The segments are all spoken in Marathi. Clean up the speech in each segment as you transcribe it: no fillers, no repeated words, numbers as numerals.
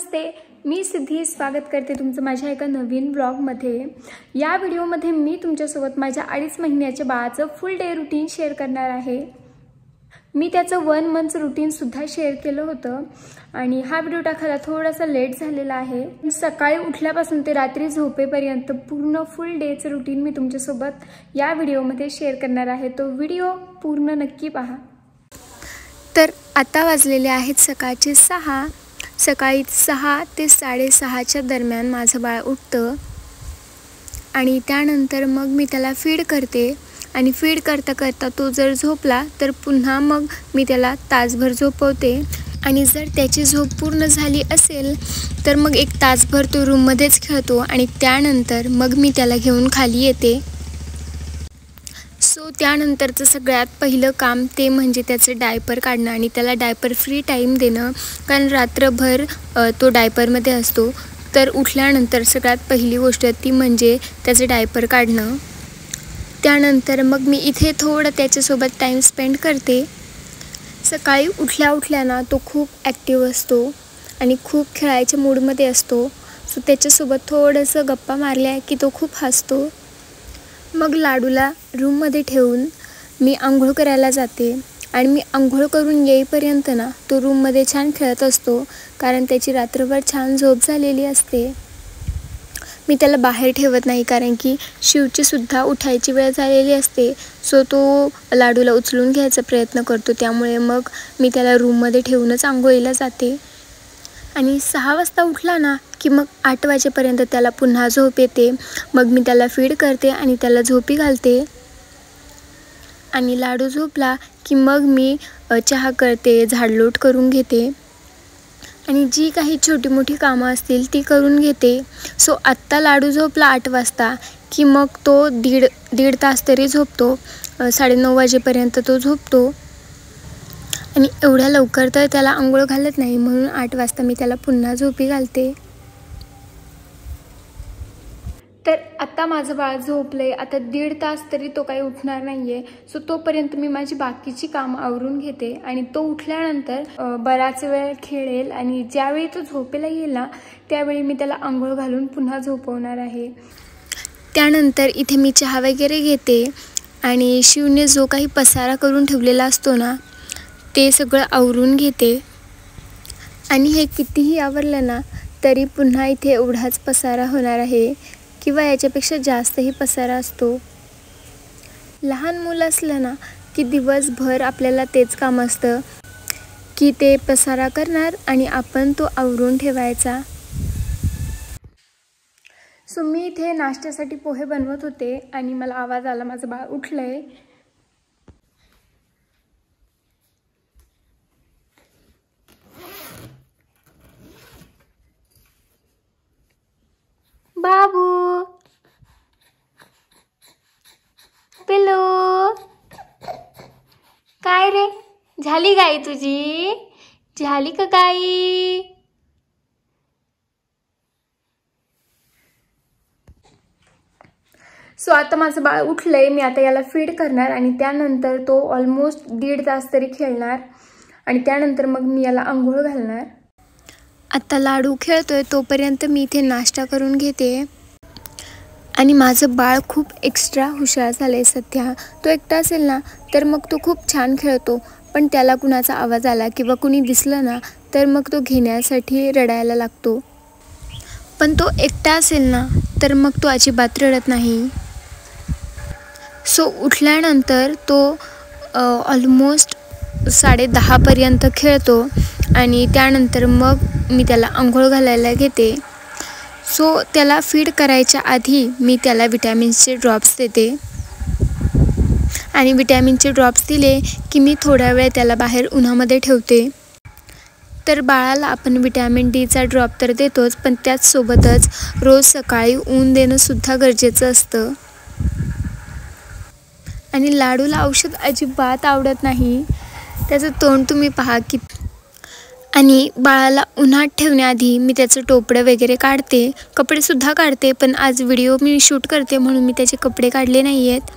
नमस्ते, मी सिद्धी स्वागत करते तुमचं माझ्या एका नवीन ब्लॉगमध्ये। या व्हिडिओमध्ये मी तुमच्यासोबत माझ्या 2.5 महिन्याच्या बाळाचं फुल डे रुटीन शेअर करणार आहे। मी त्याचं 1 मंथ रुटीन सुद्धा शेअर केलं होतं आणि हा व्हिडिओ टाकायला थोडासा लेट झालेला आहे। सकाळी उठल्यापासून ते रात्री झोपेपर्यंत पूर्ण फुल डेचं रुटीन मी तुमच्यासोबत या व्हिडिओमध्ये शेअर करणार आहे। तो व्हिडिओ पूर्ण नक्की पहा। तर आता वाजलेले आहेत सकाळचे 6। सकाळी 6 ते 6:30च्या दरम्यान माझं बाळ उठतं आणि त्यानंतर मग मी त्याला फीड करते आणि फीड करता करता तो जर झोपला तर पुन्हा मग मी त्याला तासभर झोपवते आणि जर त्याची झोप पूर्ण झाली असेल तर मग 1 तासभर तो रूममध्येच खेळतो आणि त्यानंतर मग मी त्याला घेऊन खाली येते। सो त्यानंतरचं सगळ्यात पहिलं काम ते म्हणजे त्याचं डायपर काढणं आणि त्याला डायपर फ्री टाईम देणं, कारण रात्रभर तो डायपरमध्ये असतो। तर उठल्यानंतर सगळ्यात पहिली गोष्ट ती म्हणजे त्याचं डायपर काढणं। त्यानंतर मग मी इथे थोडं त्याच्यासोबत टाईम स्पेंड करते। सकाळी उठल्या ना तो खूप ॲक्टिव्ह असतो आणि खूप खेळायच्या मूडमध्ये असतो। सो त्याच्यासोबत थोडंसं गप्पा मारल्या की तो खूप हसतो। मग लाडूला रूममध्ये ठेवून मी आंघोळ करायला जाते आणि मी आंघोळ करून येईपर्यंत ना तो रूममध्ये छान खेळत असतो, कारण त्याची रात्रभर छान झोप झालेली असते। मी त्याला बाहेर ठेवत नाही, कारण की शिवची सुद्धा उठायची वेळ झालेली असते। सो तो लाडूला उचलून घ्यायचा प्रयत्न करतो, त्यामुळे मग मी त्याला रूममध्ये ठेवूनच आंघोळीला जाते। आणि 6 वाजता उठला ना की मग 8 वाजेपर्यंत त्याला पुन्हा झोप येते। मग मी त्याला फीड करते आणि त्याला झोपी घालते आणि लाडू झोपला की मग मी चहा करते, झाडलोट करून घेते आणि जी काही छोटी मोठी कामं असतील ती करून घेते। सो आत्ता लाडू झोपला 8 वाजता की मग तो दीड तास तरी झोपतो। 9:30 वाजेपर्यंत तो झोपतो आणि एवढ्या लवकर तर त्याला आंघोळ घालत नाही, म्हणून 8 वाजता मी त्याला पुन्हा झोपी घालते। तर आता माझं बाळ झोपले, आता 1.5 तास तरी तो काही उठणार नाहीये। सो तोपर्यंत मी माझी बाकीची कामं आवरून घेते आणि तो उठल्यानंतर बराच वेळ खेळेल आणि ज्यावेळी तो झोपेला येईल ना त्यावेळी मी त्याला आंघोळ घालून पुन्हा झोपवणार आहे। त्यानंतर इथे मी चहा वगैरे घेते आणि शिवने जो काही पसारा करून ठेवलेला असतो ना ते सगळं आवरून घेते आणि हे कितीही आवरलं ना तरी पुन्हा इथे एवढाच पसारा होणार आहे किंवा याच्यापेक्षा जास्तही पसारा असतो। लहान मुलं असलं ना की दिवसभर आपल्याला तेच काम असतं की ते पसारा करणार आणि आपण तो आवरून ठेवायचा। सो मी इथे नाश्त्यासाठी पोहे बनवत होते आणि मला आवाज आला, माझं बाळ उठलंय। बाबू पिल्लू, काय रे, झाली गाई तुझी? झाली का गाई? सो आता माझं बाळ उठलंय, मी आता याला फीड करणार आणि त्यानंतर तो ऑलमोस्ट 1.5 तास तरी खेळणार आणि त्यानंतर मग मी याला आंघोळ घालणार। आता लाडू खेळतोय तोपर्यंत मी इथे नाश्ता करून घेते आणि माझं बाळ खूप एक्स्ट्रा हुशार झालंय सध्या। तो एकटा असेल ना तर मग तो खूप छान खेळतो, पण त्याला कुणाचा आवाज आला किंवा कुणी दिसलं ना तर मग तो घेण्यासाठी रडायला लागतो। पण तो एकटा असेल ना तर मग तो अजिबात रडत नाही। सो उठल्यानंतर तो ऑलमोस्ट 10:30 पर्यंत खेळतो आणि त्यानंतर मग मी त्याला आंघोळ घालायला घेते। सो त्याला फीड करायच्या आधी मी त्याला विटॅमिन्सचे ड्रॉप्स देते आणि विटॅमिनचे ड्रॉप्स दिले की मी थोडा वेळ त्याला बाहेर उन्हामध्ये ठेवते। तर बाळाला आपण विटॅमिन डीचा ड्रॉप तर देतोच, पण त्याचसोबतच रोज सकाळी ऊन देणंसुद्धा गरजेचं असतं। आणि लाडूला औषध अजिबात आवडत नाही, त्याचं तोंड तुम्ही पहा की। आणि बाळाला उन्हात ठेवण्याआधी मी त्याचं टोपडं वगैरे काढते, कपडेसुद्धा काढते, पण आज व्हिडिओ मी शूट करते म्हणून मी त्याचे कपडे काढले नाही आहेत।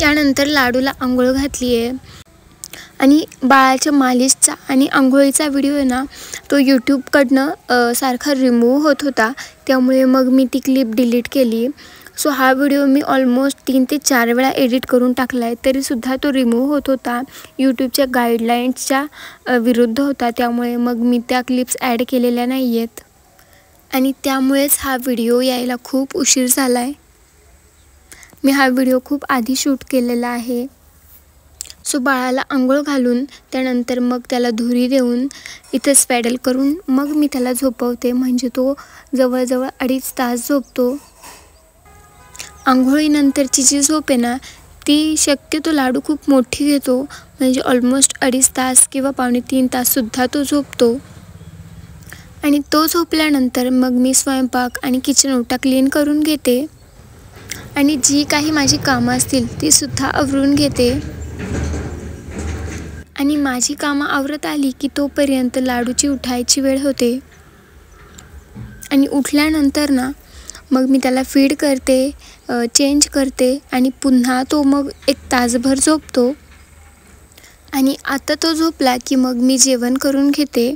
यानंतर लाडूला आंघोळ घातली आहे आणि बाळाच्या मालिशचा आणि अंघोळीचा व्हिडिओ आहे ना, तो यूट्यूबकडनं सारखा रिमूव्ह होत होता, त्यामुळे मग मी ती क्लिप डिलीट केली. सो हा व्हिडिओ मी ऑलमोस्ट 3 ते 4 वेळा एडिट करून टाकला आहे, तरीसुद्धा तो रिमूव्ह होत होता. यूट्यूबच्या गाईडलाईन्सच्या विरुद्ध होता, त्यामुळे मग मी त्या क्लिप्स ॲड केलेल्या नाही आहेत आणि त्यामुळेच हा व्हिडिओ यायला खूप उशीर झाला आहे. मी हा व्हिडिओ खूप आधी शूट केलेला आहे. सो बाळाला अंघोळ घालून त्यानंतर मग त्याला धुरी देऊन इथं स्पॅडल करून मग मी त्याला झोपवते, म्हणजे तो जवळजवळ 2.5 तास झोपतो. अंघोळीनंतरची जी झोप आहे ना, ती शक्यतो लाडू खूप मोठी घेतो, म्हणजे ऑलमोस्ट 2.5 तास किंवा 2.75 ताससुद्धा तो झोपतो. आणि तो झोपल्यानंतर मग मी स्वयंपाक आणि किचन ओटा क्लीन करून घेते आणि जी काही माझी कामं असतील तीसुद्धा आवरून घेते. आणि माझी कामं आवरत आली की तोपर्यंत लाडूची उठायची वेळ होते आणि उठल्यानंतर ना मग मी त्याला फीड करते, चेंज करते आणि पुन्हा तो मग 1 तासभर झोपतो. आणि आता तो झोपला की मग मी जेवण करून घेते.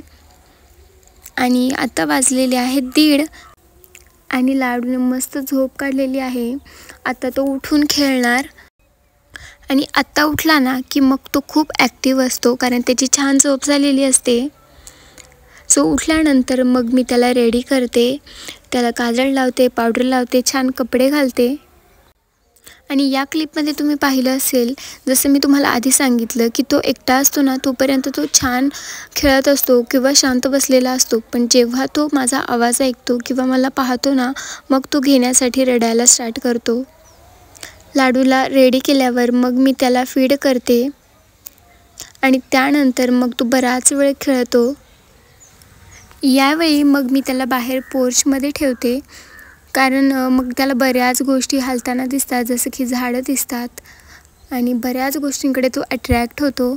आणि आता वाजलेले आहेत 1:30 आणि लाडूने मस्त झोप काढलेली आहे. आता तो उठून खेळणार आणि आत्ता उठला ना की मग तो खूप ॲक्टिव्ह असतो, कारण त्याची छान झोप झालेली असते. सो उठल्यानंतर मग मी त्याला रेडी करते, त्याला काजळ लावते, पावडर लावते, छान कपडे घालते. आणि या क्लिपमध्ये तुम्ही पाहिलं असेल, जसं मी तुम्हाला आधी सांगितलं की तो एकटा असतो ना, तोपर्यंत तो छान खेळत असतो किंवा शांत बसलेला असतो, पण जेव्हा तो माझा आवाज ऐकतो किंवा मला पाहतो ना, मग तो घेण्यासाठी रडायला स्टार्ट करतो. लाडूला रेडी केल्यावर मग मी त्याला फीड करते आणि त्यानंतर मग तो बराच वेळ खेळतो. यावेळी मग मी त्याला बाहेर पोर्चमध्ये ठेवते, कारण मग त्याला बऱ्याच गोष्टी हालताना दिसतात, जसं की झाडं दिसतात आणि बऱ्याच गोष्टींकडे तो अट्रॅक्ट होतो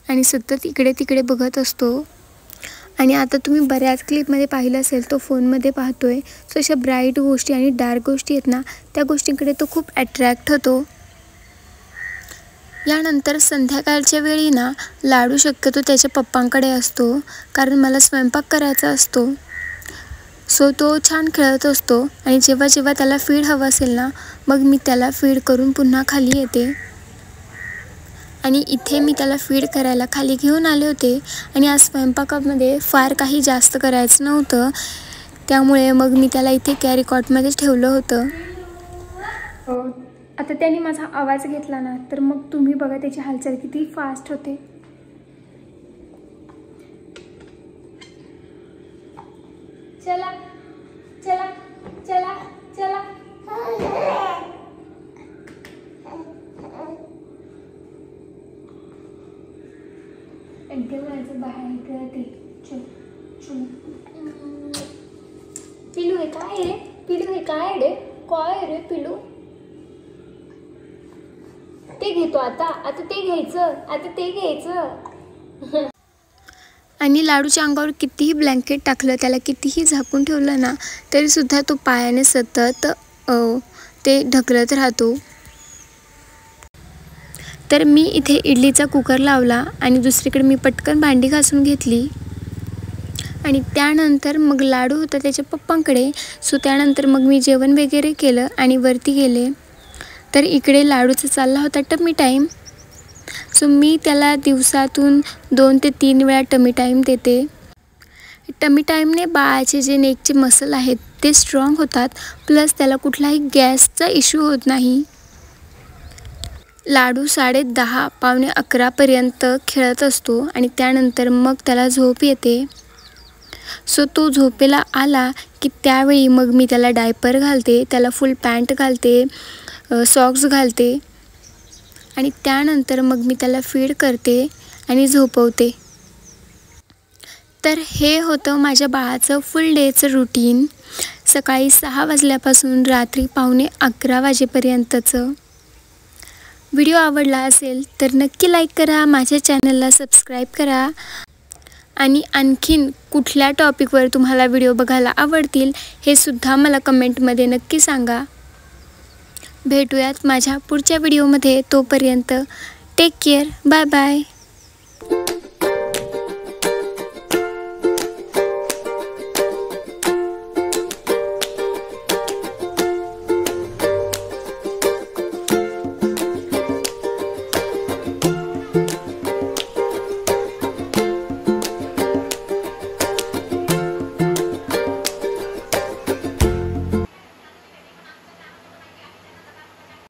आणि सतत इकडे तिकडे बघत असतो. आणि आता तुम्ही बऱ्याच क्लिपमध्ये पाहिलं असेल, तो फोनमध्ये पाहतो आहे. सो अशा ब्राईट गोष्टी आणि डार्क गोष्टी आहेत ना, त्या गोष्टींकडे तो खूप अट्रॅक्ट होतो. यानंतर संध्याकाळच्या वेळी ना लाडू शक्यतो त्याच्या पप्पांकडे असतो, कारण मला स्वयंपाक करायचा असतो. सो तो छान खेळत असतो आणि जेव्हा जेव्हा त्याला फीड हवं असेल ना, मग मी त्याला फीड करून पुन्हा खाली येते. आणि इथे मी त्याला फीड करायला खाली घेऊन आले होते आणि आज स्वयंपाकामध्ये फार काही जास्त करायचं नव्हतं, त्यामुळे मग मी त्याला इथे कॅरी कॉटमध्ये ठेवलं होतं. आता त्याने माझा आवाज घेतला ना, तर मग तुम्ही बघा त्याची हालचाल किती फास्ट होते. चला चला चला चला. एकदम माझं बाहेर करते. चल चल. पिलू हे काय रे? पिलू हे काय रे? काय रे पिलू? ते घेतो आता ते घ्यायचं, आता ते घ्यायचं. आणि लाडूच्या अंगावर कितीही ब्लँकेट टाकलं, त्याला कितीही झाकून ठेवलं ना, तरीसुद्धा तो पायाने सतत ते ढकलत राहतो. तर मी इथे इडलीचा कुकर लावला आणि दुसरीकडे मी पटकन भांडी घासून घेतली आणि त्यानंतर मग लाडू होता त्याच्या पप्पांकडे. सो त्यानंतर मग मी जेवण वगैरे केलं आणि वरती गेले. तर इकडे लाडूचा चालला होता टमी टाईम. सो मी त्याला दिवसातून 2 ते 3 वेळा टमी टाईम देते. टमी टाईमने बाळाचे जे नेकचे मसल आहेत ते स्ट्रॉंग होतात, प्लस त्याला कुठलाही गॅसचा इश्यू होत नाही. लाडू 10:30 पावणे 11पर्यंत खेळत असतो आणि त्यानंतर मग त्याला झोप येते. सो तो झोपेला आला की त्यावेळी मग मी त्याला डायपर घालते, त्याला फुल पॅन्ट घालते, सॉक्स घालते आणि त्यानंतर मग मी त्याला फीड करते आणि झोपवते. तर हे होतं माझ्या बाळाचं फुल डेचं रुटीन, सकाळी 6 वाजल्यापासून रात्री पावणे 11 वाजेपर्यंतचं. व्हिडिओ आवडला असेल तर नक्की लाईक करा, माझ्या चॅनलला सबस्क्राईब करा आणि आणखीन कुठल्या टॉपिकवर तुम्हाला व्हिडिओ बघायला आवडतील हे सुद्धा मला कमेंटमध्ये नक्की सांगा. भेटूयात माझ्या पुढच्या व्हिडिओमध्ये. तोपर्यंत टेक केअर. Bye bye.